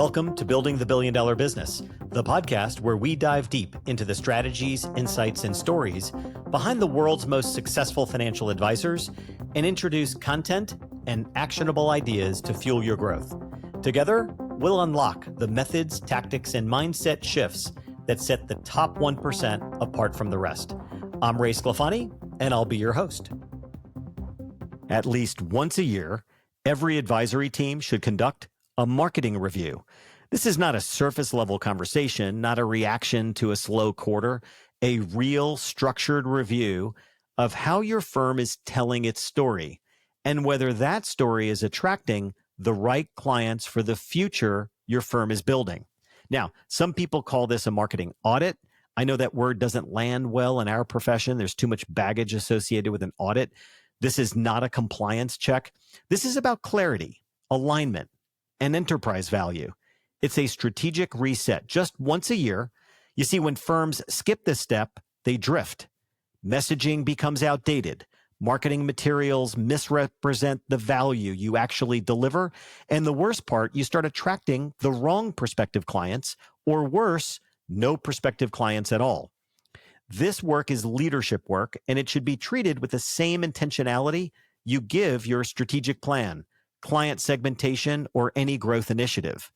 Welcome to Building the Billion Dollar Business, the podcast where we dive deep into the strategies, insights, and stories behind the world's most successful financial advisors and introduce content and actionable ideas to fuel your growth. Together, we'll unlock the methods, tactics, and mindset shifts that set the top 1% apart from the rest. I'm Ray Sclafani, and I'll be your host. At least once a year, every advisory team should conduct a marketing review. This is not a surface level conversation, not a reaction to a slow quarter, a real structured review of how your firm is telling its story and whether that story is attracting the right clients for the future your firm is building. Now, some people call this a marketing audit. I know that word doesn't land well in our profession. There's too much baggage associated with an audit. This is not a compliance check. This is about clarity, alignment, and enterprise value. It's a strategic reset just once a year. You see, when firms skip this step, they drift. Messaging becomes outdated. Marketing materials misrepresent the value you actually deliver. And the worst part, you start attracting the wrong prospective clients, or worse, no prospective clients at all. This work is leadership work, and it should be treated with the same intentionality you give your strategic plan, client segmentation, or any growth initiative.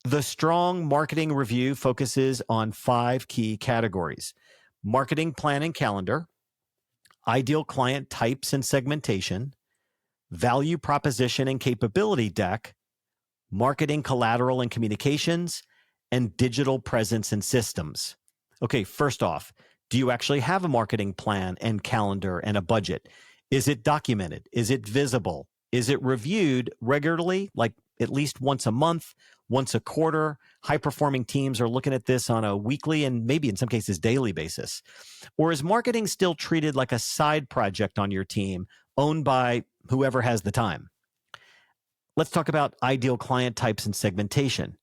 The strong marketing review focuses on 5 key categories: marketing plan and calendar, ideal client types and segmentation, value proposition and capability deck, marketing collateral and communications, and digital presence and systems. Okay, first off, do you actually have a marketing plan and calendar and a budget? Is it documented? Is it visible? Is it reviewed regularly, like at least once a month, once a quarter? High-performing teams are looking at this on a weekly and maybe in some cases daily basis. Or is marketing still treated like a side project on your team, owned by whoever has the time? Let's talk about ideal client types and segmentation.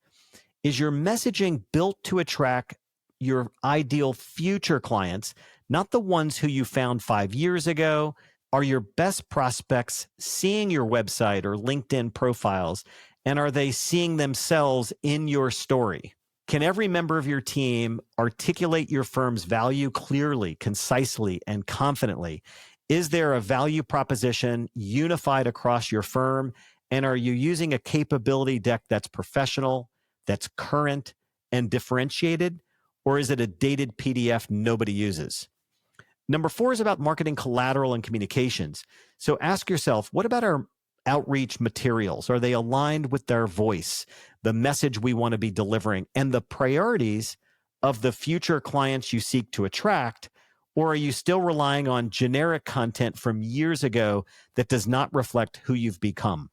Is your messaging built to attract your ideal future clients, not the ones who you found 5 years ago? Are your best prospects seeing your website or LinkedIn profiles, and are they seeing themselves in your story? Can every member of your team articulate your firm's value clearly, concisely, and confidently? Is there a value proposition unified across your firm? And are you using a capability deck that's professional, that's current, and differentiated? Or is it a dated PDF nobody uses? Number 4 is about marketing collateral and communications. So ask yourself, what about our outreach materials? Are they aligned with their voice, the message we want to be delivering, and the priorities of the future clients you seek to attract? Or are you still relying on generic content from years ago that does not reflect who you've become?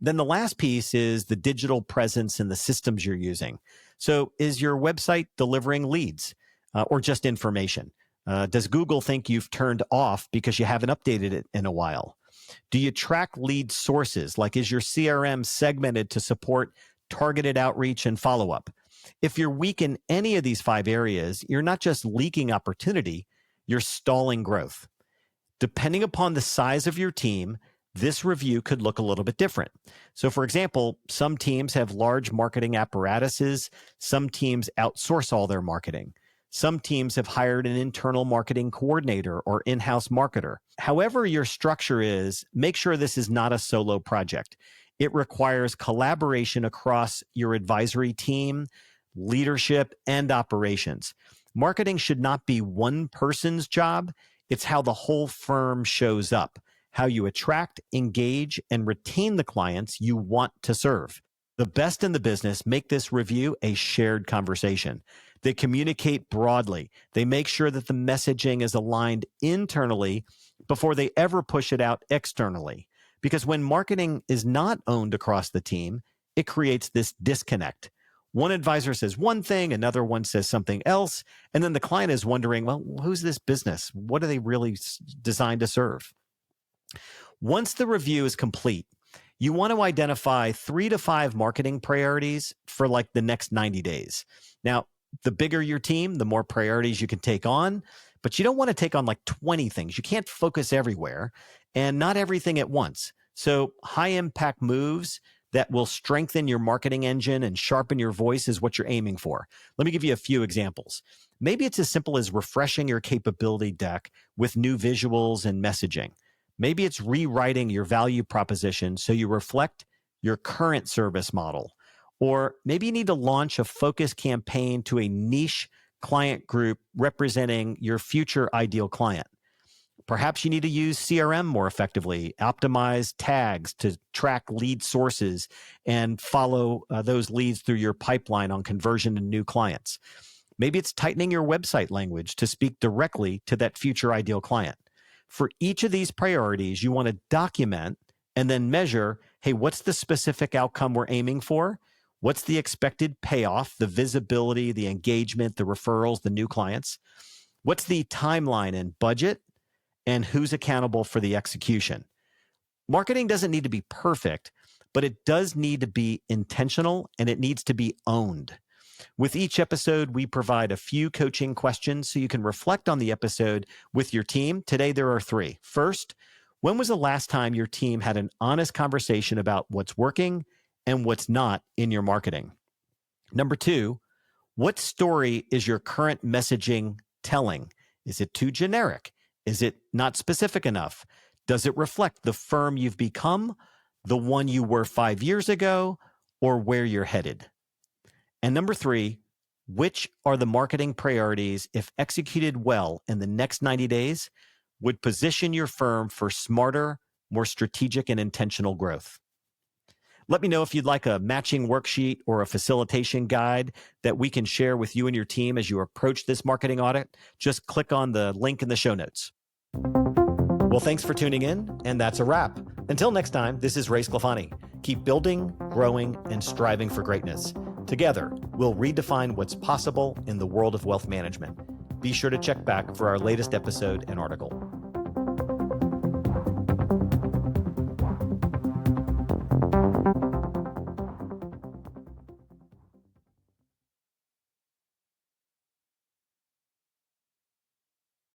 Then the last piece is the digital presence and the systems you're using. So is your website delivering leads or just information? Does Google think you've turned off because you haven't updated it in a while? Do you track lead sources? Like, is your CRM segmented to support targeted outreach and follow-up? If you're weak in any of these 5 areas, you're not just leaking opportunity, you're stalling growth. Depending upon the size of your team, this review could look a little bit different. So for example, some teams have large marketing apparatuses. Some teams outsource all their marketing. Some teams have hired an internal marketing coordinator or in-house marketer. However your structure is, make sure this is not a solo project. It requires collaboration across your advisory team, leadership, and operations. Marketing should not be one person's job. It's how the whole firm shows up, how you attract, engage, and retain the clients you want to serve. The best in the business make this review a shared conversation. They communicate broadly. They make sure that the messaging is aligned internally before they ever push it out externally. Because when marketing is not owned across the team, it creates this disconnect. One advisor says one thing, another one says something else, and then the client is wondering, well, who's this business? What are they really designed to serve? Once the review is complete, you want to identify 3 to 5 marketing priorities for like the next 90 days. Now, the bigger your team, the more priorities you can take on, but you don't want to take on like 20 things. You can't focus everywhere and not everything at once. So high impact moves that will strengthen your marketing engine and sharpen your voice is what you're aiming for. Let me give you a few examples. Maybe it's as simple as refreshing your capability deck with new visuals and messaging. Maybe it's rewriting your value proposition so you reflect your current service model. Or maybe you need to launch a focus campaign to a niche client group representing your future ideal client. Perhaps you need to use CRM more effectively, optimize tags to track lead sources and follow those leads through your pipeline on conversion and new clients. Maybe it's tightening your website language to speak directly to that future ideal client. For each of these priorities, you want to document and then measure, hey, what's the specific outcome we're aiming for? What's the expected payoff, the visibility, the engagement, the referrals, the new clients? What's the timeline and budget? And who's accountable for the execution? Marketing doesn't need to be perfect, but it does need to be intentional and it needs to be owned. With each episode, we provide a few coaching questions so you can reflect on the episode with your team. Today, there are 3. First, when was the last time your team had an honest conversation about what's working and what's not in your marketing? Number 2, what story is your current messaging telling? Is it too generic? Is it not specific enough? Does it reflect the firm you've become, the one you were 5 years ago, or where you're headed? And number 3, which are the marketing priorities, if executed well in the next 90 days, would position your firm for smarter, more strategic and intentional growth? Let me know if you'd like a matching worksheet or a facilitation guide that we can share with you and your team as you approach this marketing audit. Just click on the link in the show notes. Well, thanks for tuning in, and that's a wrap. Until next time, this is Ray Sclafani. Keep building, growing, and striving for greatness. Together, we'll redefine what's possible in the world of wealth management. Be sure to check back for our latest episode and article.